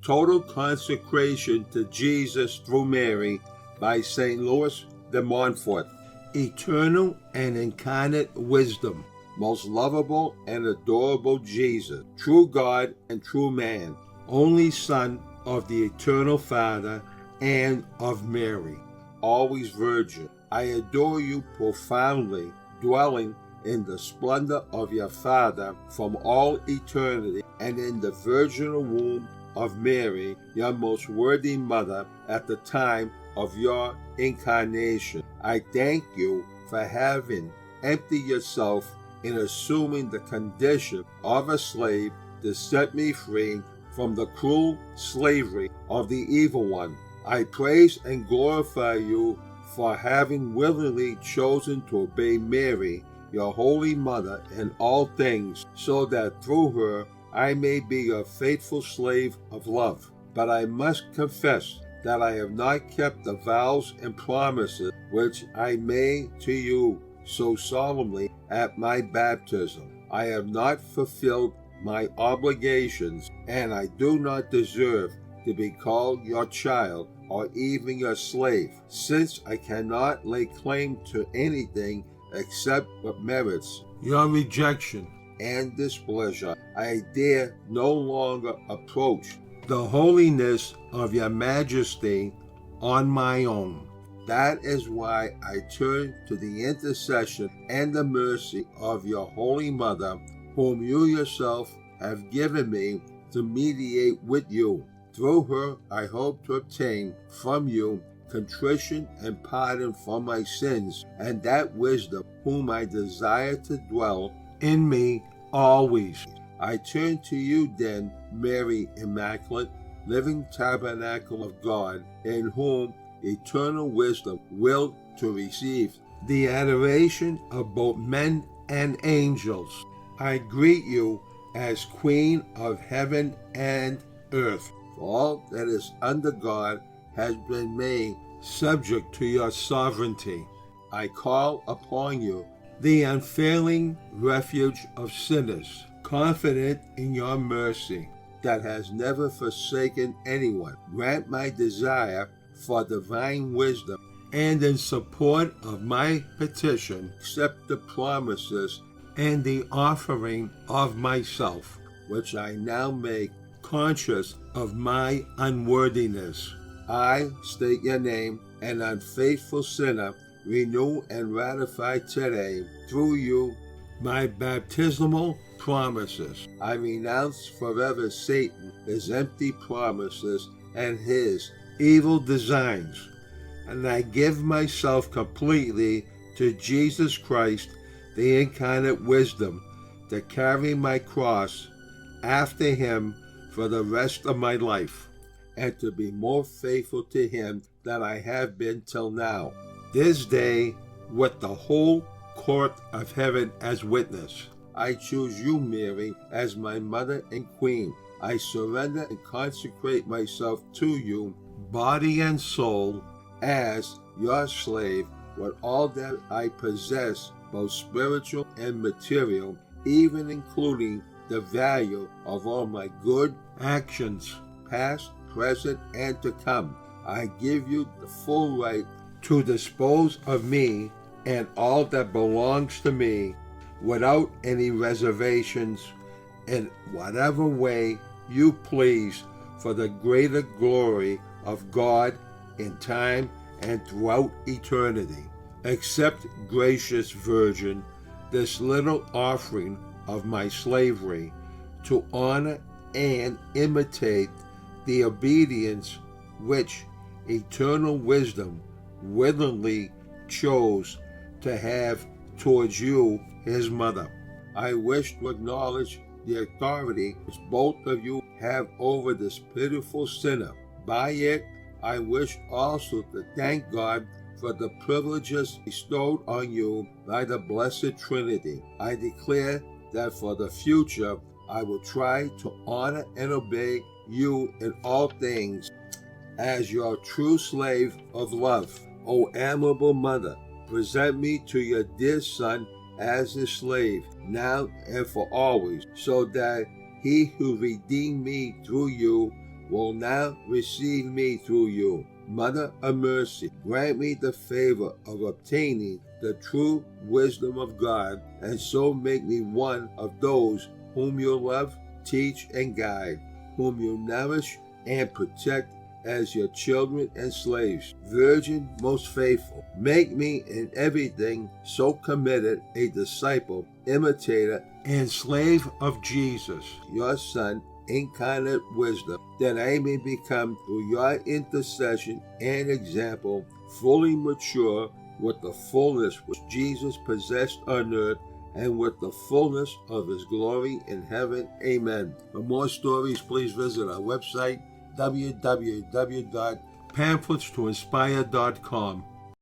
Total Consecration to Jesus through Mary by St. Louis de Montfort. Eternal and incarnate wisdom, most lovable and adorable Jesus, true God and true man, only Son of the eternal Father and of Mary, always virgin. I adore you profoundly, dwelling in the splendor of your Father from all eternity, and in the virginal womb of Mary, your most worthy mother, at the time of your incarnation. I thank you for having emptied yourself in assuming the condition of a slave to set me free from the cruel slavery of the evil one. I praise and glorify you for having willingly chosen to obey Mary, your holy mother, in all things, so that through her I may be your faithful slave of love. But I must confess that I have not kept the vows and promises which I made to you so solemnly at my baptism. I have not fulfilled my obligations, and I do not deserve to be called your child or even your slave, since I cannot lay claim to anything except what merits your rejection and displeasure. I dare no longer approach the holiness of your Majesty on my own. That is why I turn to the intercession and the mercy of your Holy Mother, whom you yourself have given me to mediate with you. Through her I hope to obtain from you contrition and pardon for my sins, and that wisdom whom I desire to dwell in me always. I turn to you then, Mary Immaculate, living tabernacle of God, in whom eternal wisdom willed to receive the adoration of both men and angels. I greet you as Queen of heaven and earth. For all that is under God has been made subject to your sovereignty. I call upon you, the unfailing refuge of sinners, confident in your mercy that has never forsaken anyone. Grant my desire for divine wisdom, and in support of my petition, accept the promises and the offering of myself, which I now make conscious of my unworthiness. I state your name, an unfaithful sinner, renew and ratify today, through you, my baptismal promises. I renounce forever Satan, his empty promises, and his evil designs, and I give myself completely to Jesus Christ, the incarnate wisdom, to carry my cross after him for the rest of my life, and to be more faithful to him than I have been till now. This day, with the whole court of heaven as witness, I choose you, Mary, as my mother and queen. I surrender and consecrate myself to you, body and soul, as your slave, with all that I possess, both spiritual and material, even including the value of all my good actions, past, present, and to come. I give you the full right to dispose of me and all that belongs to me without any reservations, in whatever way you please, for the greater glory of God in time and throughout eternity. Accept, gracious Virgin, this little offering of my slavery, to honor and imitate the obedience which eternal wisdom willingly chose to have towards you, his mother. I wish to acknowledge the authority which both of you have over this pitiful sinner. By it, I wish also to thank God for the privileges bestowed on you by the Blessed Trinity. I declare that for the future, I will try to honor and obey you in all things as your true slave of love. O admirable Mother, present me to your dear Son as his slave, now and for always, so that he who redeemed me through you will now receive me through you. Mother of mercy, grant me the favor of obtaining the true wisdom of God, and so make me one of those whom you love, teach, and guide, whom you nourish and protect as your children and slaves. Virgin most faithful, make me in everything so committed a disciple, imitator, and slave of Jesus, your Son, incarnate wisdom, that I may become, through your intercession and example, fully mature with the fullness which Jesus possessed on earth, and with the fullness of his glory in heaven. Amen. For more stories, please visit our website, www.pamphlets2inspire.com.